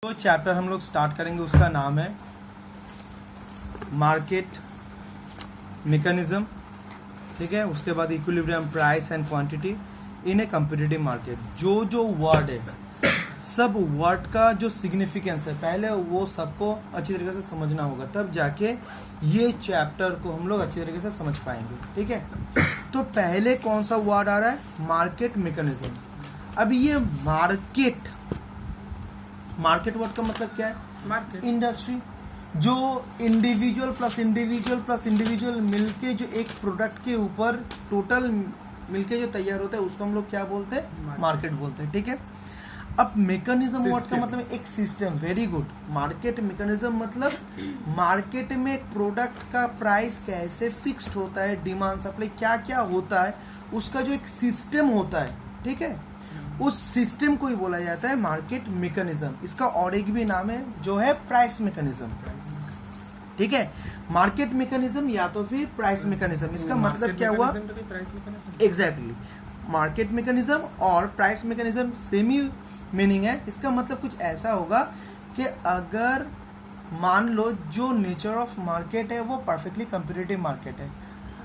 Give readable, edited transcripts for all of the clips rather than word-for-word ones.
जो चैप्टर हम लोग स्टार्ट करेंगे उसका नाम है मार्केट मैकेनिज्म। ठीक है, उसके बाद equilibrium price and quantity in A competitive market. जो वर्ड है, सब वर्ड का जो सिग्निफिकेंस है पहले वो सबको अच्छी तरीके से समझना होगा, तब जाके ये चैप्टर को हम लोग अच्छी तरीके से समझ पाएंगे। ठीक है, तो पहले कौन सा वर्ड आ रहा है? Market mechanism. अब ये मार्केट वर्ड का मतलब क्या है? Market industry. जो individual plus individual plus individual मिलके जो एक प्रोडक्ट के ऊपर टोटल मिलके जो तैयार होता है उसको हम लोग क्या बोलते हैं? मार्केट बोलते हैं। ठीक है, अब मैकेनिज्म वर्ड का मतलब एक system. Very good. Market mechanism मतलब मार्केट में एक प्रोडक्ट का प्राइस कैसे फिक्स्ड होता है, डिमांड सप्लाई क्या क्या होता है, उसका जो एक सिस्टम होता है। ठीक है, उस सिस्टम को ही बोला जाता है मार्केट मैकेनिज्म। इसका और एक भी नाम है जो है प्राइस मैकेनिज्म। ठीक है, मार्केट मैकेनिज्म या तो फिर प्राइस मैकेनिज्म। इसका मतलब क्या हुआ? एग्जैक्टली, मार्केट मैकेनिज्म और प्राइस मैकेनिज्म सेम ही मीनिंग है। इसका मतलब कुछ ऐसा होगा कि अगर मान लो जो नेचर ऑफ मार्केट है वो परफेक्टली कम्पिटिटिव मार्केट है।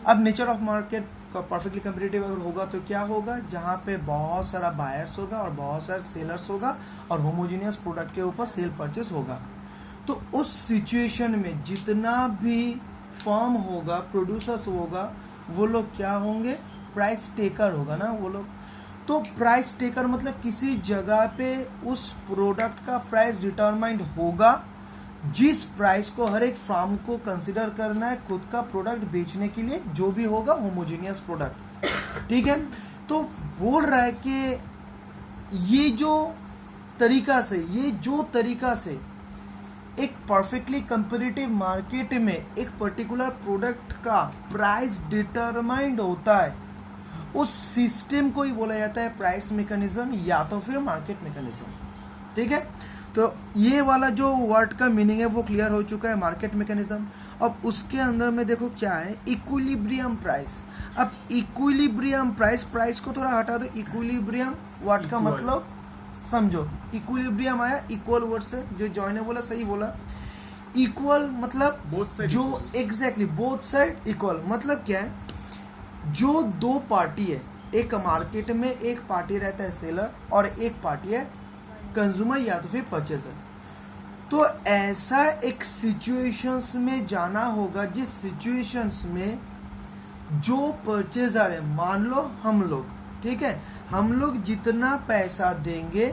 अब nature of market perfectly competitive अगर होगा तो क्या होगा? जहाँ पे बहुत सारा बायर्स होगा और बहुत सारा सेलर्स होगा और होमोजीनियस प्रोडक्ट के ऊपर सेल परचेस होगा। तो उस सिचुएशन में जितना भी फर्म होगा, प्रोड्यूसर्स होगा, वो लोग क्या होंगे? प्राइस टेकर होगा ना वो लोग। तो प्राइस टेकर मतलब किसी जगह पे उस प्रोडक्ट का प्राइस डिटरमाइंड होगा जिस प्राइस को हर एक फार्म को कंसिडर करना है खुद का प्रोडक्ट बेचने के लिए, जो भी होगा होमोजीनियस प्रोडक्ट। ठीक है, तो बोल रहा है कि ये जो तरीका से एक परफेक्टली कंपेरेटिव मार्केट में एक पर्टिकुलर प्रोडक्ट का प्राइस डिटरमाइंड होता है, उस सिस्टम को ही बोला जाता है प्राइस मैकेनिज्म या तो फिर मार्केट मैकेनिज्म। ठीक है, तो ये वाला जो वर्ड का मीनिंग है वो क्लियर हो चुका है, मार्केट मैकेनिज्म। अब उसके अंदर में देखो क्या है? Equilibrium price. अब इक्विलिब्रियम प्राइस को थोड़ा हटा दो। इक्विलिब्रियम वर्ड का मतलब समझो। इक्विलिब्रियम आया इक्वल वर्ड से, जो जॉइन है बोला सही बोला। इक्वल मतलब जो एग्जैक्टली बोथ साइड इक्वल मतलब क्या है? जो दो पार्टी है, एक मार्केट में एक पार्टी रहता है सेलर और एक पार्टी है कंज्यूमर या तो फिर परचेजर। तो ऐसा एक सिचुएशंस में जाना होगा जिस सिचुएशंस में जो परचेजर है, मान लो हम लोग, ठीक है, हम लोग जितना पैसा देंगे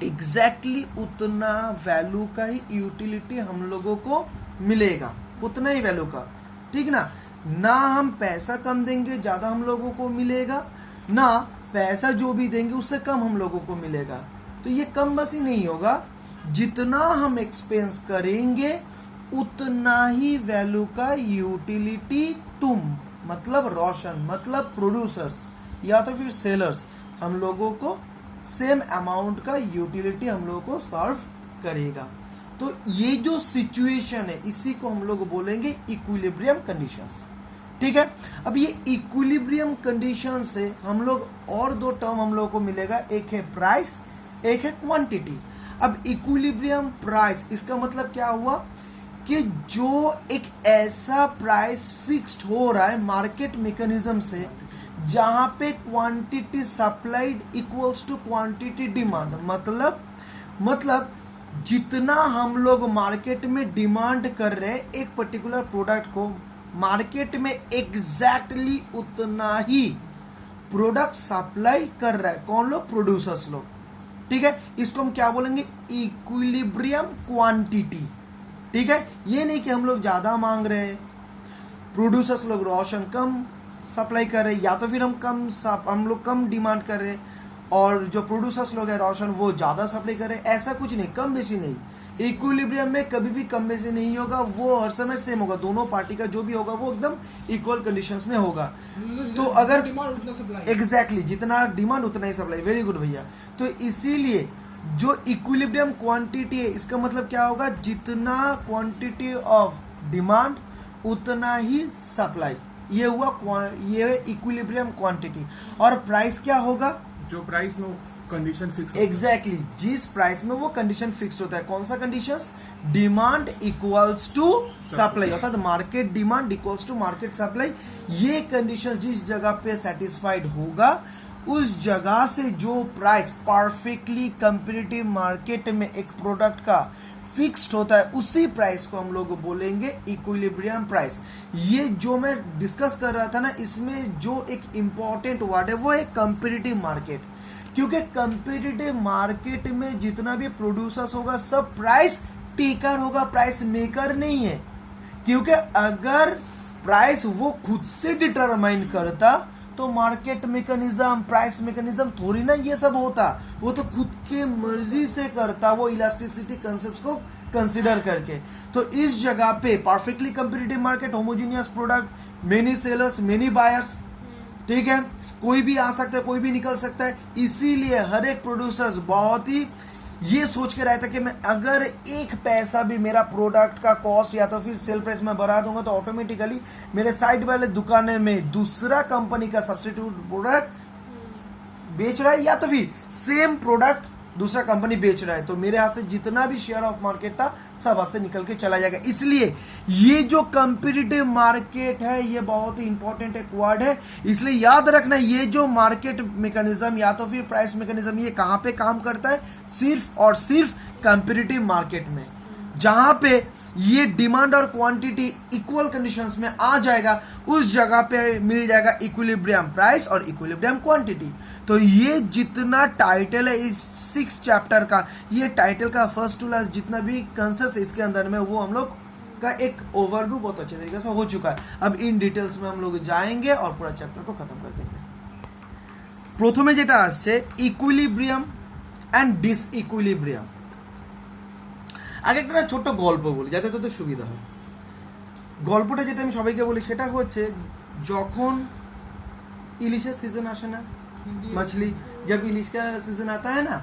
एग्जैक्टली उतना वैल्यू का ही यूटिलिटी हम लोगों को मिलेगा, उतना ही वैल्यू का। ठीक ना हम पैसा कम देंगे ज्यादा हम लोगों को मिलेगा, ना पैसा जो भी देंगे उससे कम हम लोगों को मिलेगा। तो ये कम बस ही नहीं होगा, जितना हम एक्सपेंस करेंगे उतना ही वैल्यू का यूटिलिटी तुम मतलब रोशन मतलब प्रोड्यूसर्स या तो फिर सेलर्स हम लोगों को सेम अमाउंट का यूटिलिटी हम लोगों को सर्व करेगा। तो ये जो सिचुएशन है इसी को हम लोग बोलेंगे इक्विलिब्रियम कंडीशंस। ठीक है, अब ये इक्विलिब्रियम कंडीशन से हम लोग और दो टर्म हम लोगों को मिलेगा, एक है प्राइस, एक है क्वांटिटी। अब इक्विलिब्रियम प्राइस इसका मतलब क्या हुआ कि जो एक ऐसा प्राइस फिक्स्ड हो रहा है मार्केट मैकेनिज्म से जहां पे quantity supplied equals to quantity demand. मतलब जितना हम लोग मार्केट में डिमांड कर रहे हैं एक पर्टिकुलर प्रोडक्ट को, मार्केट में एग्जैक्टली उतना ही प्रोडक्ट सप्लाई कर रहा है कौन लोग? प्रोड्यूसर्स लोग। ठीक है, इसको हम क्या बोलेंगे? Equilibrium quantity. ठीक है, ये नहीं कि हम लोग ज्यादा मांग रहे हैं, प्रोड्यूसर्स लोग रोशन कम सप्लाई कर रहे हैं, या तो फिर हम लोग कम डिमांड कर रहे हैं और जो प्रोड्यूसर्स लोग हैं रोशन वो ज्यादा सप्लाई कर रहे हैं। ऐसा कुछ नहीं, कम बेसी नहीं। इक्विलिब्रियम में कभी भी कम बेसी नहीं होगा, वो हर समय सेम होगा। दोनों पार्टी का जो भी होगा वो एकदम इक्वल कंडीशंस में होगा। तो अगर एग्जैक्टली जितना डिमांड उतना ही सप्लाई। वेरी गुड भैया। तो इसीलिए जो इक्विलिब्रियम क्वांटिटी है इसका मतलब क्या होगा? जितना क्वांटिटी ऑफ डिमांड उतना ही सप्लाई, ये हुआ ये इक्विलिब्रियम क्वांटिटी। और प्राइस क्या होगा? जो प्राइस हो कंडीशन फिक्स एग्जैक्टली जिस प्राइस में वो कंडीशन फिक्स्ड होता है। कौन सा conditions? Demand equals to supply, अर्थात market demand equals to market supply. ये कंडीशंस जिस जगह पे सेटिस्फाइड होगा उस जगह से जो प्राइस परफेक्टली कंपेटिटिव मार्केट में एक प्रोडक्ट का फिक्स्ड होता है उसी प्राइस को हम लोग बोलेंगे इक्विलिब्रियम प्राइस। ये जो मैं डिस्कस कर रहा था ना, इसमें जो एक इंपॉर्टेंट वर्ड है वो है कंपेटिटिव मार्केट, क्योंकि कंपेटिटिव मार्केट में जितना भी प्रोड्यूसर्स होगा सब प्राइस टेकर होगा, प्राइस मेकर नहीं है। क्योंकि अगर प्राइस वो खुद से डिटरमाइन करता तो मार्केट मैकेनिज्म, प्राइस मैकेनिज्म थोड़ी ना ये सब होता, वो तो खुद के मर्जी से करता, वो इलास्टिसिटी कंसेप्ट को कंसिडर करके। तो इस जगह पे perfectly competitive market, homogeneous product, many sellers many buyers, ठीक है, कोई भी आ सकता है कोई भी निकल सकता है। इसीलिए हर एक प्रोड्यूसर्स बहुत ही ये सोच के रहता है कि मैं अगर एक पैसा भी मेरा प्रोडक्ट का कॉस्ट या तो फिर सेल प्राइस में बढ़ा दूंगा तो ऑटोमेटिकली मेरे साइड वाले दुकाने में दूसरा कंपनी का सब्स्टिट्यूट प्रोडक्ट बेच रहा है या तो फिर सेम प्रोडक्ट दूसरा कंपनी बेच रहा है, तो मेरे हाथ से जितना भी शेयर ऑफ मार्केट था सब हाथ से निकल के चला जाएगा। इसलिए ये जो कंपेटिटिव मार्केट है ये बहुत ही इंपॉर्टेंट एक वर्ड है। इसलिए याद रखना ये जो मार्केट मैकेनिज्म या तो फिर प्राइस मैकेनिज्म ये कहां पे काम करता है? सिर्फ और सिर्फ कंपेटिटिव मार्केट में, जहां पे ये डिमांड और क्वांटिटी इक्वल कंडीशंस में आ जाएगा उस जगह पे मिल जाएगा इक्विलिब्रियम प्राइस और इक्विलिब्रियम क्वांटिटी। तो ये जितना टाइटल है इस 6 चैप्टर का, ये टाइटल का फर्स्ट टू लास्ट जितना भी कंसेप्ट इसके अंदर में वो हम लोग का एक ओवरव्यू बहुत अच्छे तरीके से हो चुका है। अब इन डिटेल्स में हम लोग जाएंगे और पूरा चैप्टर को खत्म कर देंगे। प्रथमे जेटा आसছে इक्विलिब्रियम एंड डिसइक्विलिब्रियम। আগে একটা ছোট্ট গল্প বলি যাতে তোদের সুবিধা হয়। গল্পটা যেটা আমি সবাইকে বলি সেটা হচ্ছে যখন ইলিশের सीजन আসে না, मछली जब इलिश का सीजन आता है ना,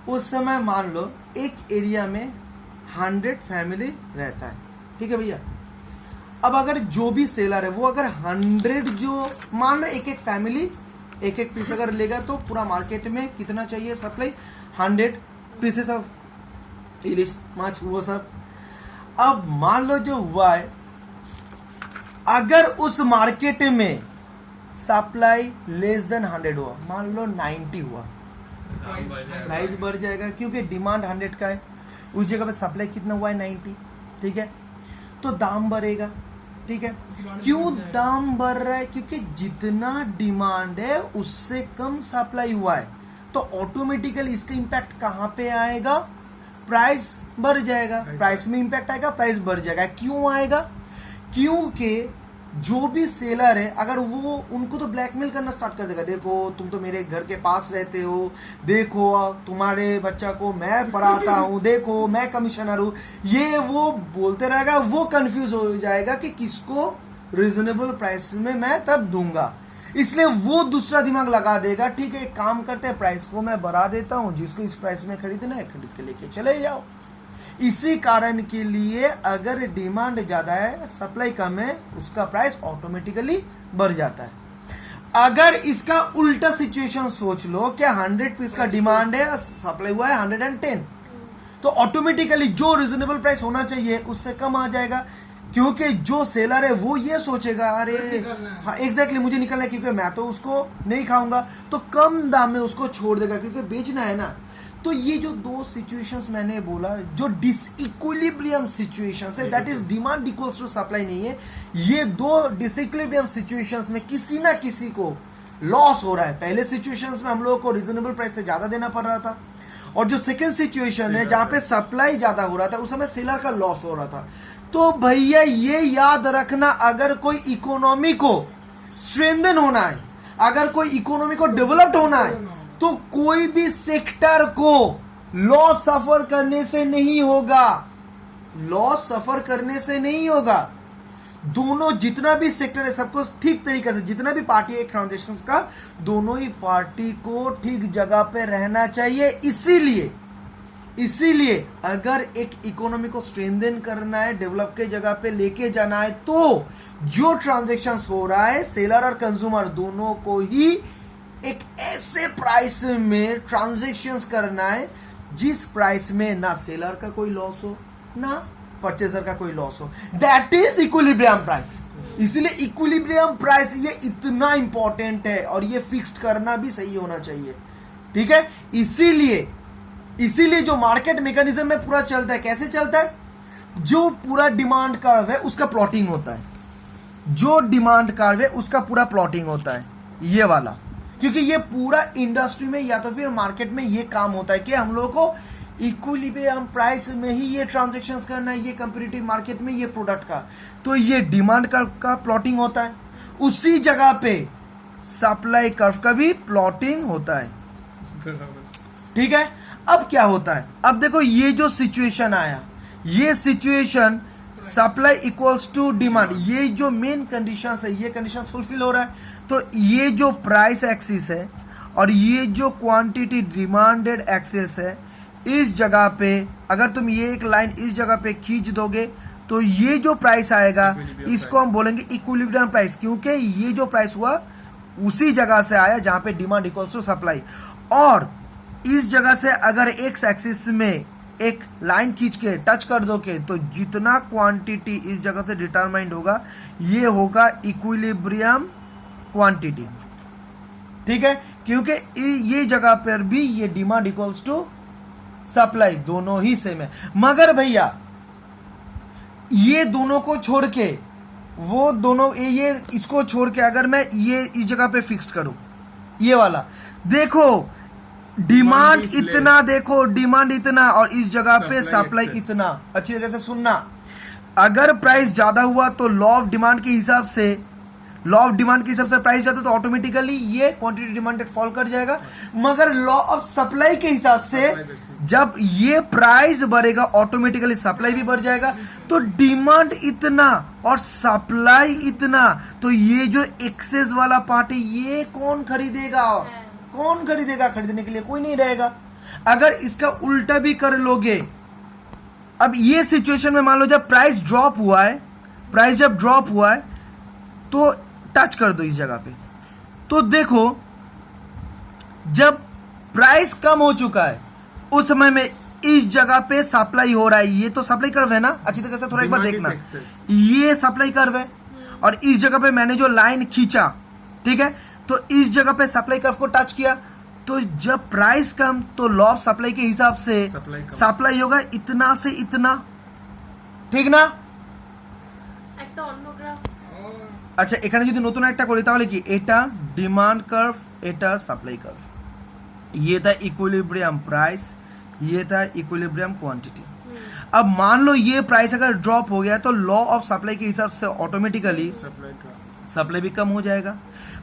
उस समय मान लो एक एरिया में 100 फैमिली रहता है, ठीक है भैया। अब अगर जो भी सेलर है वो अगर 100 जो मान लो एक एक फैमिली एक एक पीस अगर लेगा तो पूरा मार्केट में कितना चाहिए सप्लाई? 100 पीसेस ऑफ इलिश माछ वो सब। अब मान लो जो हुआ है अगर उस मार्केट में सप्लाई लेस देन 100 हुआ, मान लो 90 हुआ, प्राइस बढ़ जाएगा क्योंकि डिमांड 100 का है, उस जगह पे सप्लाई कितना हुआ है? 90, ठीक है, तो दाम बढ़ेगा, ठीक है। क्यों दाम बढ़ रहा है? क्योंकि जितना डिमांड है उससे कम सप्लाई हुआ है, तो ऑटोमेटिकली इसका इंपैक्ट कहां पे आएगा? प्राइस बढ़ जाएगा, प्राइस में इंपैक्ट आएगा, प्राइस बढ़ जाएगा। क्यों आएगा? क्योंकि जो भी सेलर है अगर वो उनको तो ब्लैकमेल करना स्टार्ट कर देगा, देखो तुम तो मेरे घर के पास रहते हो, देखो तुम्हारे बच्चा को मैं पढ़ाता हूँ, देखो मैं कमिश्नर हूँ, ये वो बोलते रहेगा, वो कंफ्यूज हो जाएगा कि किसको रीजनेबल प्राइस में मैं तब दूंगा। इसलिए वो दूसरा दिमाग लगा देगा, ठीक है एक काम करते हैं प्राइस को मैं बढ़ा देता हूं, जिसको इस प्राइस में खरीदना है खरीद के लेके चले जाओ। इसी कारण के लिए अगर डिमांड ज्यादा है सप्लाई कम है उसका प्राइस ऑटोमेटिकली बढ़ जाता है। अगर इसका उल्टा सिचुएशन सोच लो कि 100 पीस का डिमांड है सप्लाई हुआ है 110, तो ऑटोमेटिकली जो रीजनेबल प्राइस होना चाहिए उससे कम आ जाएगा, क्योंकि जो सेलर है वो ये सोचेगा अरे हाँ एग्जैक्टली मुझे निकलना है क्योंकि मैं तो उसको नहीं खाऊंगा, तो कम दाम में उसको छोड़ देगा क्योंकि बेचना है ना। तो ये जो दो सिचुएशंस मैंने बोला जो डिसइक्विलिब्रियम सिचुएशंस है, that is demand equals to supply नहीं है, ये दो डिसइक्विलिब्रियम सिचुएशंस में किसी ना किसी को लॉस हो रहा है। पहले सिचुएशंस में हम लोगों को रीजनेबल प्राइस से ज्यादा देना पड़ रहा था, और जो सेकेंड सिचुएशन है जहां पे सप्लाई ज्यादा हो रहा था उस समय सेलर का लॉस हो रहा था। तो भैया ये याद रखना, अगर कोई इकोनॉमी को स्ट्रेंथन होना है, अगर कोई इकोनॉमी को डेवलप्ड होना है, तो कोई भी सेक्टर को लॉस सफर करने से नहीं होगा, लॉस सफर करने से नहीं होगा। दोनों जितना भी सेक्टर है सबको ठीक तरीके से, जितना भी पार्टी है ट्रांजेक्शंस का, दोनों ही पार्टी को ठीक जगह पे रहना चाहिए। इसीलिए अगर एक इकोनॉमी को स्ट्रेंथन करना है, डेवलप के जगह पे लेके जाना है, तो जो ट्रांजैक्शंस हो रहा है सेलर और कंज्यूमर दोनों को ही एक ऐसे प्राइस में ट्रांजेक्शन्स करना है जिस प्राइस में ना सेलर का कोई लॉस हो ना परचेजर का कोई लॉस हो, दैट इज इक्विलिब्रियम प्राइस। इसलिए इक्विलिब्रियम प्राइस ये इतना इंपॉर्टेंट है और ये फिक्स्ड करना भी सही होना चाहिए, ठीक है। इसीलिए जो मार्केट मैकेनिज्म में पूरा चलता है, कैसे चलता है, जो पूरा डिमांड कर्व है उसका प्लॉटिंग होता है, जो डिमांड कर्व है उसका पूरा प्लॉटिंग होता है, ये वाला। क्योंकि ये पूरा इंडस्ट्री में या तो फिर मार्केट में ये काम होता है कि हम लोगों को इक्विलिब्रियम प्राइस में ही ये ट्रांजैक्शंस करना है, ये कंपटीटिव मार्केट में ये प्रोडक्ट का, तो ये डिमांड कर्व का प्लॉटिंग होता है। उसी जगह पे सप्लाई कर्व का भी प्लॉटिंग होता है, ठीक है। अब क्या होता है, अब देखो ये जो सिचुएशन आया, ये situation supply equals to demand, ये जो मेन कंडीशंस है ये कंडीशंस फुलफिल हो रहा है। तो ये जो प्राइस एक्सिस है और ये जो क्वांटिटी डिमांडेड एक्सिस है, इस जगह पे अगर तुम ये एक लाइन इस जगह पे खींच दोगे तो ये जो प्राइस आएगा इसको हम बोलेंगे इक्विलिब्रियम प्राइस, क्योंकि ये जो प्राइस हुआ उसी जगह से आया जहां पे डिमांड इक्वल्स टू सप्लाई। और इस जगह से अगर एक्स एक्सिस में एक लाइन खींच के टच कर दोगे तो जितना क्वांटिटी इस जगह से डिटरमाइंड होगा ये होगा इक्विलिब्रियम क्वांटिटी, ठीक है। क्योंकि ये जगह पर भी ये डिमांड इक्वल्स टू सप्लाई दोनों ही सेम है। मगर भैया ये दोनों को छोड़ के वो दोनों ये इसको छोड़ के अगर मैं ये इस जगह पे फिक्स करूं, ये वाला देखो डिमांड इतना, देखो डिमांड इतना और इस जगह पे सप्लाई इतना। अच्छी तरह से सुनना, अगर प्राइस ज्यादा हुआ तो लॉ ऑफ डिमांड के हिसाब से प्राइस ज्यादा तो ऑटोमेटिकली ये क्वांटिटी डिमांडेड फॉल कर जाएगा। मगर लॉ ऑफ सप्लाई के हिसाब से जब ये प्राइस बढ़ेगा ऑटोमेटिकली सप्लाई भी बढ़ जाएगा। तो डिमांड इतना और सप्लाई इतना, तो ये जो एक्सेस वाला पार्ट है ये कौन खरीदेगा? खरीदने के लिए कोई नहीं रहेगा। अगर इसका उल्टा भी कर लोगे, अब ये सिचुएशन में मान लो जब प्राइस ड्रॉप हुआ है, तो टच कर दो इस जगह पे, तो देखो जब प्राइस कम हो चुका है उस समय में इस जगह पे सप्लाई हो रहा है, ये तो सप्लाई कर्व है ना, अच्छी तरह से थोड़ा एक बार देखना, ये सप्लाई कर्व है और इस जगह पे मैंने जो लाइन खींचा, ठीक है, तो इस जगह पे सप्लाई कर्व को टच किया, तो जब प्राइस कम तो लॉ ऑफ सप्लाई के हिसाब से सप्लाई होगा इतना से इतना, ঠিক না? একটা অন্য গ্রাফ। আচ্ছা এখানে যদি নতুন একটা করি তাহলে কি এটা ডিমান্ড কার্ভ, এটা সাপ্লাই কার্ভ, ये था इक्विलिब्रियम प्राइस, ये था इक्विलिब्रियम क्वांटिटी। अब मान लो ये प्राइस अगर ड्रॉप हो गया तो लॉ ऑफ सप्लाई के हिसाब से ऑटोमेटिकली सप्लाई भी कम हो जाएगा,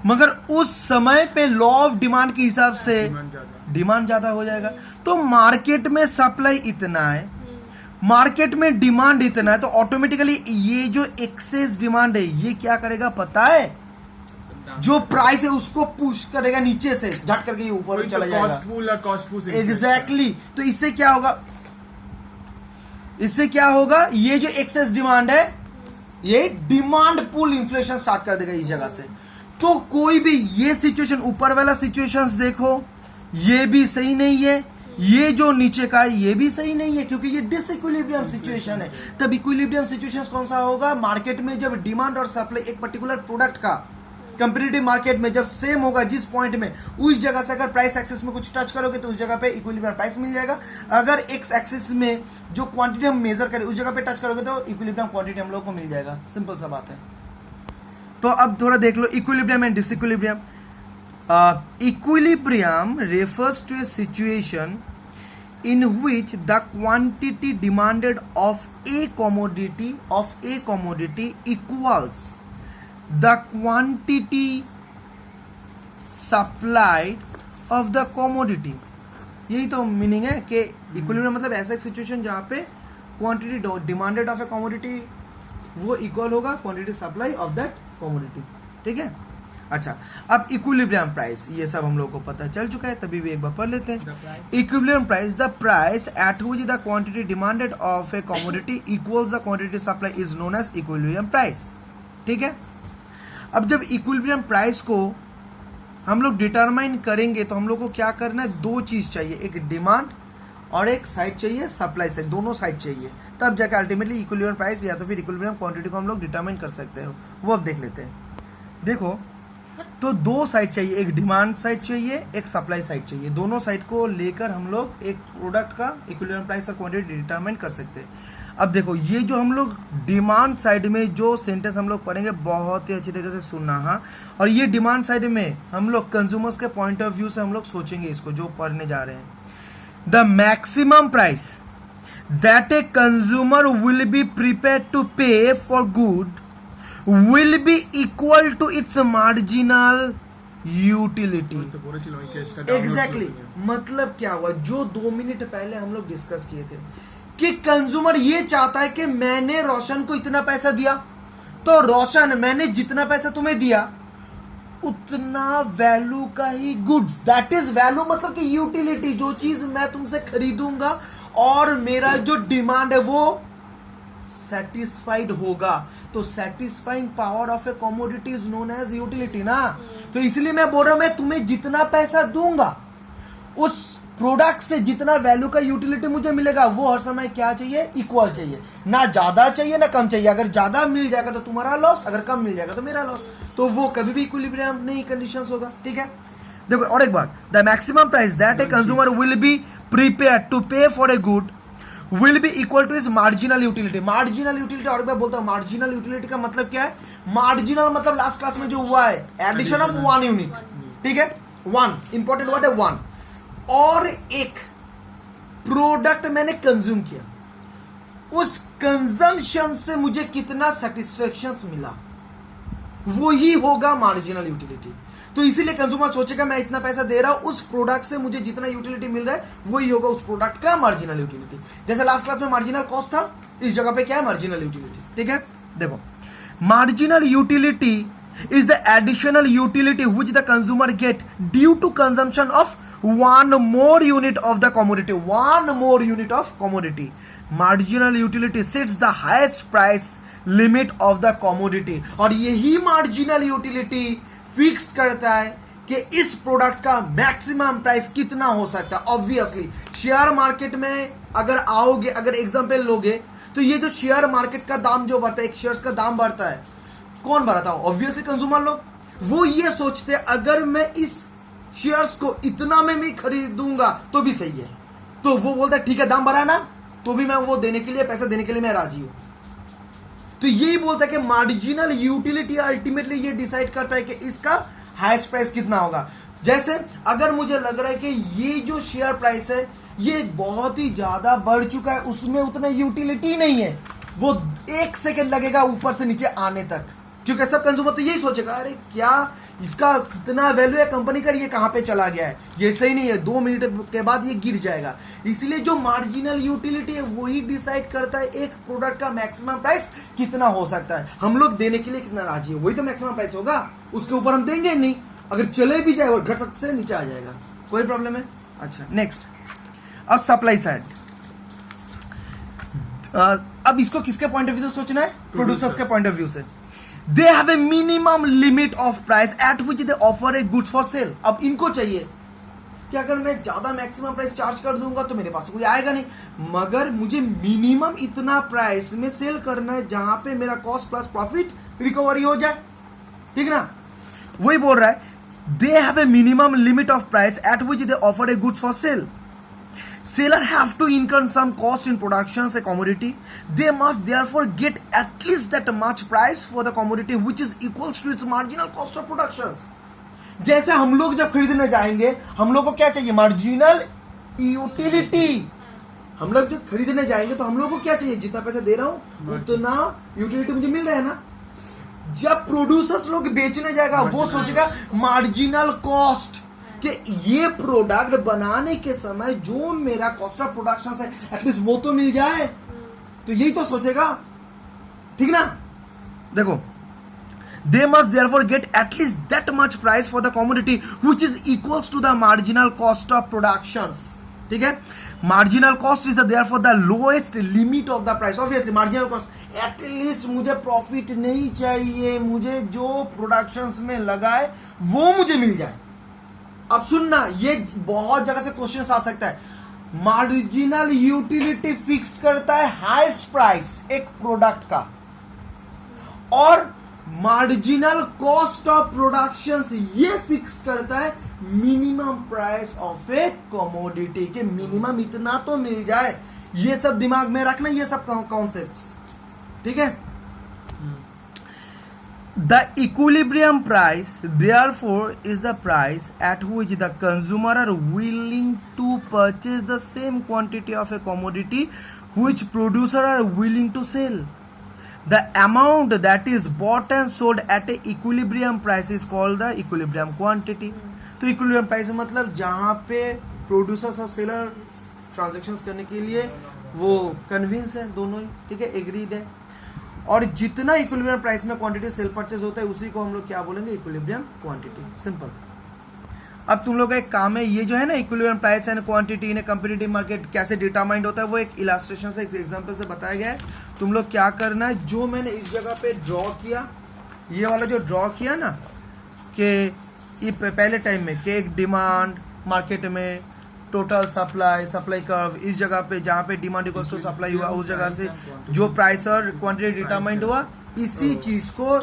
मगर उस समय पे लॉ ऑफ डिमांड के हिसाब से डिमांड ज्यादा हो जाएगा। तो मार्केट में सप्लाई इतना है, मार्केट में डिमांड इतना है, तो ऑटोमेटिकली ये जो एक्सेस डिमांड है ये क्या करेगा पता है, जो प्राइस है उसको पुश करेगा नीचे से, झट करके ये ऊपर चला जाएगा। एग्जैक्टली। तो इससे क्या होगा, ये जो एक्सेस डिमांड है ये डिमांड पुल इन्फ्लेशन स्टार्ट कर देगा इस जगह से। तो कोई भी ये सिचुएशन, ऊपर वाला सिचुएशंस देखो ये भी सही नहीं है, ये जो नीचे का है ये भी सही नहीं है, क्योंकि ये डिसइक्विलिब्रियम सिचुएशन है। तब इक्विलिब्रियम सिचुएशन कौन सा होगा, मार्केट में जब डिमांड और सप्लाई एक पर्टिकुलर प्रोडक्ट का कंपेटिटिव मार्केट में जब सेम होगा, जिस पॉइंट में उस जगह से अगर प्राइस एक्सिस में कुछ टच करोगे तो उस जगह पे इक्विलिब्रियम प्राइस मिल जाएगा। अगर एक्स एक्सिस में जो क्वांटिटी हम मेजर करें उस जगह पे टच करोगे तो इक्विलिब्रियम क्वांटिटी हम लोग को मिल जाएगा। सिंपल सा बात है। तो अब थोड़ा देख लो equilibrium and disequilibrium. Equilibrium refers to a situation in which the quantity demanded of a commodity equals the quantity supplied of the commodity। यही तो मीनिंग है कि इक्विलिब्रियम मतलब ऐसा एक सिचुएशन जहां पे quantity demanded of a commodity वो इक्वल होगा quantity supply of that commodity, ठीक है। अच्छा, अब इक्विलिब्रियम प्राइस ये सब हम लोग को पता चल चुका है, तभी भी एक बार पढ़ लेते हैं। Equilibrium price, the price at which the quantity demanded of a commodity equals the quantity supply is known as equilibrium price, ठीक है। अब जब इक्विलिब्रियम प्राइस को हम लोग डिटरमाइन करेंगे तो हम लोग को क्या करना है, दो चीज चाहिए, एक डिमांड और एक साइड चाहिए सप्लाई साइड, दोनों साइड चाहिए, तब जाकर अल्टीमेटली इक्विलिब्रियम प्राइस या तो फिर इक्विलिब्रियम क्वांटिटी को हम लोग डिटरमाइन कर सकते हो। वो अब देख लेते हैं। देखो तो दो साइड चाहिए, एक डिमांड साइड चाहिए, एक सप्लाई साइड चाहिए। दोनों साइड को लेकर हम लोग एक प्रोडक्ट का इक्विलिब्रियम प्राइस और क्वांटिटी डिटरमाइन कर सकते हैं। अब देखो ये जो हम लोग डिमांड साइड में जो सेंटेंस हम लोग पढ़ेंगे बहुत ही अच्छी तरीके से सुनना, हाँ। और ये डिमांड साइड में हम लोग कंज्यूमर्स के पॉइंट ऑफ व्यू से हम लोग सोचेंगे इसको, जो पढ़ने जा रहे हैं। The maximum price that a consumer will be prepared to pay for good will be equal to its marginal utility। Exactly मतलब क्या हुआ, जो 2 मिनट पहले हम लोग डिस्कस किए थे कि कंज्यूमर ये चाहता है कि मैंने रोशन को इतना पैसा दिया, तो रोशन मैंने जितना पैसा तुम्हें दिया उतना वैल्यू का ही गुड्स, दैट इज वैल्यू मतलब कि यूटिलिटी, जो चीज मैं तुमसे खरीदूंगा और मेरा जो डिमांड है वो सेटिस्फाइड होगा। तो satisfying power of a commodity is known as utility ना। तो इसलिए मैं बोल रहा हूं मैं तुम्हें जितना पैसा दूंगा उस प्रोडक्ट से जितना वैल्यू का यूटिलिटी मुझे मिलेगा वो हर समय क्या चाहिए, इक्वल चाहिए, ना ज्यादा चाहिए ना कम चाहिए। अगर ज्यादा मिल जाएगा तो तुम्हारा लॉस, अगर कम मिल जाएगा तो मेरा लॉस, तो वो कभी भी इक्विलिब्रियम नहीं कंडीशंस होगा। ठीक है, देखो और एक बार, the maximum price that a consumer will be prepared to pay for a good will be equal to his marginal utility। marginal utility और मैं बोलता हूँ marginal utility का मतलब क्या है, marginal मतलब लास्ट क्लास में जो हुआ है एडिशन ऑफ 1 यूनिट, ठीक है, 1 इंपॉर्टेंट वर्ड है 1, और एक प्रोडक्ट मैंने कंज्यूम किया, उस कंजम्पशन से मुझे कितना सेटिस्फेक्शन मिला, वही होगा मार्जिनल यूटिलिटी। तो इसीलिए कंज्यूमर सोचेगा मैं इतना पैसा दे रहा हूं, उस प्रोडक्ट से मुझे जितना यूटिलिटी मिल रहा है वही होगा उस प्रोडक्ट का मार्जिनल यूटिलिटी। जैसे लास्ट क्लास में मार्जिनल कॉस्ट था, इस जगह पे क्या है, मार्जिनल यूटिलिटी। ठीक है, देखो marginal utility is the additional utility which the consumer get due to consumption of 1 more unit of the commodity, 1 more unit of commodity। marginal utility sets the highest price limit of the commodity, और यही marginal utility fix करता है कि इस product का maximum price कितना हो सकता है। ऑब्वियसली शेयर मार्केट में अगर आओगे, अगर एग्जांपल लोगे, तो ये जो शेयर मार्केट का दाम जो बढ़ता है, एक शेयर्स का दाम बढ़ता है, कौन बढ़ाता है, ऑब्वियसली कंज्यूमर लोग। वो ये सोचते हैं अगर मैं इस शेयर्स को इतना में भी खरीदूंगा तो भी सही है, तो वो बोलता है ठीक है दाम बढ़ा ना, तो भी मैं वो देने के लिए, पैसा देने के लिए मैं राजी हूं। तो यही बोलता है कि मार्जिनल यूटिलिटी अल्टीमेटली ये डिसाइड करता है कि इसका हाईएस्ट प्राइस कितना होगा। जैसे अगर मुझे लग रहा है कि ये जो शेयर प्राइस है ये बहुत ही ज्यादा बढ़ चुका है, उसमें उतना यूटिलिटी नहीं है, वो 1 सेकेंड लगेगा ऊपर से नीचे आने तक, क्योंकि सब कंज्यूमर तो यही सोचेगा अरे क्या इसका कितना वैल्यू है कंपनी का, ये कहां पे चला गया है, ये सही नहीं है, 2 मिनट के बाद ये गिर जाएगा। इसलिए जो मार्जिनल यूटिलिटी है वही डिसाइड करता है एक प्रोडक्ट का मैक्सिमम प्राइस कितना हो सकता है, हम लोग देने के लिए कितना राजी है, वही तो मैक्सिमम प्राइस होगा, उसके ऊपर हम देंगे नहीं, अगर चले भी जाए और घट सकते से नीचे आ जाएगा, कोई प्रॉब्लम है। अच्छा नेक्स्ट, अब सप्लाई साइड, अब इसको किसके पॉइंट ऑफ व्यू से सोचना है, प्रोड्यूसर्स के पॉइंट ऑफ व्यू से। They have a minimum limit of price at which they offer a good for sale। अब इनको चाहिए कि अगर मैं ज्यादा मैक्सिमम प्राइस चार्ज कर दूंगा तो मेरे पास कोई आएगा नहीं, मगर मुझे मिनिमम इतना प्राइस में सेल करना है जहां पे मेरा कॉस्ट प्लस प्रॉफिट रिकवरी हो जाए, ठीक ना। वही बोल रहा है they have a minimum limit of price at which they offer a good for sale। Seller have to incur some cost in production a commodity, they must therefore get at least that much price for the commodity which is equals to its marginal cost of production। जैसे हम लोग जब खरीदने जाएंगे हम लोग को क्या चाहिए, मार्जिनल यूटिलिटी। हम लोग जब खरीदने जाएंगे तो हम लोग को क्या चाहिए, जितना पैसा दे रहा हूं उतना यूटिलिटी मुझे मिल रहा है ना। जब प्रोड्यूसर्स लोग बेचने जाएगा वो सोचेगा मार्जिनल कॉस्ट, कि ये प्रोडक्ट बनाने के समय जो मेरा कॉस्ट ऑफ प्रोडक्शन है एटलीस्ट वो तो मिल जाए, तो यही तो सोचेगा, ठीक ना। देखो they must therefore get at least that much price for the commodity which is equals to the marginal cost of productions। ठीक है, marginal cost is therefore the lowest limit of the price। obviously marginal cost at least मुझे profit नहीं चाहिए, मुझे जो productions में लगाए वो मुझे मिल जाए, अब सुनना, ये बहुत जगह से क्वेश्चन आ सकता है। मार्जिनल यूटिलिटी फिक्स करता है हाईएस्ट प्राइस एक प्रोडक्ट का, और मार्जिनल कॉस्ट ऑफ प्रोडक्शन ये फिक्स करता है minimum price of a commodity, के मिनिमम इतना तो मिल जाए। ये सब दिमाग में रखना, ये सब कॉन्सेप्ट्स, ठीक है। The equilibrium price therefore is the price at which the consumer are willing to purchase the same quantity of a commodity which producer are willing to sell. The amount that is bought and sold at a equilibrium price is called the equilibrium quantity. तो equilibrium price मतलब जहाँ पे producers और seller transactions करने के लिए वो convince है, दोनों ही, ठीक है, एग्रीड है। और जितना इक्विलिब्रियम प्राइस में क्वांटिटी सेल परचेज होता है उसी को हम लोग क्या बोलेंगे, इक्विलिब्रियम क्वांटिटी, सिंपल। अब तुम लोग का एक काम है, ये जो है ना equilibrium price and quantity in competitive market कैसे डिटरमाइंड होता है, वो एक इलास्ट्रेशन से, एक एग्जांपल से बताया गया है। तुम लोग क्या करना है, जो मैंने इस जगह पे ड्रॉ किया, ये वाला जो ड्रॉ किया ना, कि पहले टाइम में कि एक डिमांड मार्केट में, टोटल सप्लाई कर्व, इस जगह पे जहाँ पे डिमांड इक्वल्स टू सप्लाई हुआ, उस जगह से जो प्राइस और क्वांटिटी डिटरमाइंड हुआ, इसी चीज को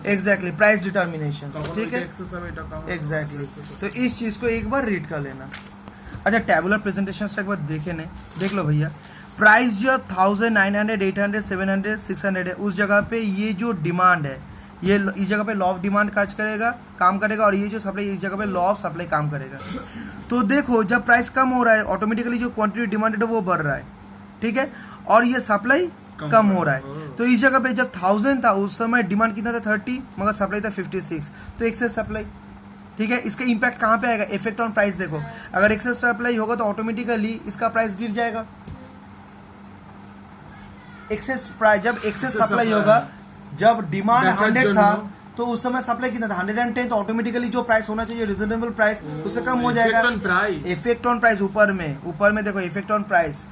एग्जैक्टली प्राइस डिटर्मिनेशन, ठीक है, एग्जैक्टली। तो इस चीज को एक बार रीड कर लेना। अच्छा, टेबुलर प्रेजेंटेशन एक बार देख लो भैया। प्राइस जो 1000, 900, 800, 700, 600 है, उस जगह पे ये जो डिमांड है, ये इस जगह पे लॉ ऑफ डिमांड काम करेगा, और ये जो सप्लाई, इस जगह पे लॉ ऑफ सप्लाई काम करेगा। तो देखो, जब प्राइस कम हो रहा है, ऑटोमेटिकली जो क्वांटिटी डिमांडेड है वो बढ़ रहा है, ठीक है, और ये सप्लाई कम हो रहा है। तो इस जगह पे जब 1000 था, उस समय डिमांड कितना था, 30, मगर सप्लाई था 56, तो एक्सेस सप्लाई, ठीक है। इसका इंपैक्ट कहाँ पे आएगा, इफेक्ट ऑन प्राइस। देखो, अगर एक्सेस सप्लाई होगा तो ऑटोमेटिकली इसका प्राइस गिर जाएगा। एक्सेस प्राइस, जब एक्सेस सप्लाई होगा, जब डिमांड 100 था तो उस समय सप्लाई कितना था, 110, तो ऑटोमेटिकली जो प्राइस होना चाहिए रिजनेबल प्राइस, उससे कम हो जाएगा। इफेक्ट ऑन प्राइस ऊपर में देखो, इफेक्ट ऑन प्राइस,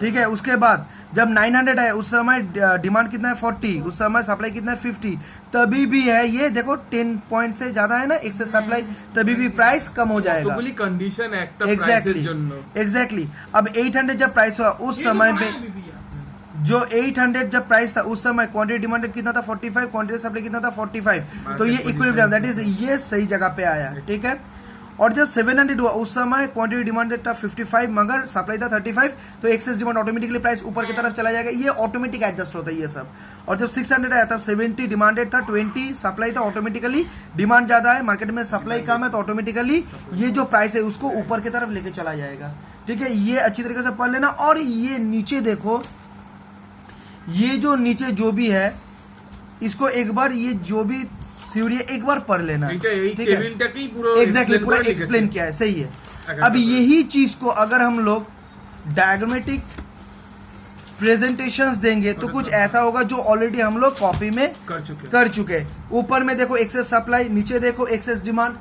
ठीक है। उसके बाद जब 900 है, उस समय डिमांड कितना है, 40, उस समय सप्लाई कितना है, 50, तभी भी है ये देखो 10 पॉइंट से ज्यादा है ना एक्सेस सप्लाई, तभी भी प्राइस कम हो जाएगा। एग्जैक्टली। अब 800 जब प्राइस हुआ, उस समय पे जो 800 जब प्राइस था, उस समय क्वांटिटी डिमांडेड कितना था, 45, क्वांटिटी सप्लाई कितना था, 45, तो ये इक्विलिब्रियम, दैट इज ये सही जगह पे आया, ठीक है। और जब 700 हुआ, उस समय क्वांटिटी डिमांडेड था 55, मगर सप्लाई था 35, तो एक्सेस डिमांड, ऑटोमेटिकली प्राइस ऊपर की तरफ चला जाएगा। ये ऑटोमेटिक एडजस्ट होता है ये सब। और जब 600 आया, तब 70 डिमांडेड था, 20 सप्लाई था, ऑटोमेटिकली डिमांड ज्यादा है, मार्केट में सप्लाई कम है, तो ऑटोमेटिकली ये जो प्राइस है उसको ऊपर की तरफ लेके चला जाएगा, ठीक है। ये अच्छी तरीके से पढ़ लेना। और ये नीचे देखो, ये जो नीचे जो भी है, इसको एक बार, ये जो भी थ्योरी है एक बार पढ़ लेना, ठीक है। एग्जैक्टली, पूरा एक्सप्लेन किया है, सही है। अब यही चीज को अगर हम लोग डायग्रामेटिक प्रेजेंटेशंस देंगे तो कुछ ऐसा होगा जो ऑलरेडी हम लोग कॉपी में कर चुके। ऊपर में देखो एक्सेस सप्लाई, नीचे देखो एक्सेस डिमांड,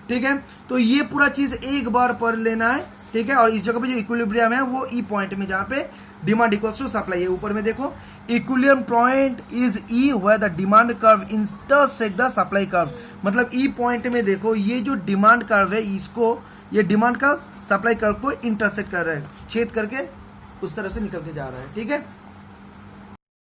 ठीक है। तो ये पूरा चीज एक बार पढ़ लेना है, ठीक है। और इस जगह पे जो इक्विलिब्रियम है वो ई पॉइंट में, जहां पे डिमांड इक्वल्स टू सप्लाई है, ऊपर में देखो equilibrium point is E where the demand curve intersect the supply curve. मतलब ई पॉइंट में देखो, ये जो डिमांड कर्व है, इसको, ये डिमांड कर्व सप्लाई कर्व को इंटरसेक्ट कर रहा है, छेद करके उस तरफ से निकल के जा रहा है, ठीक है।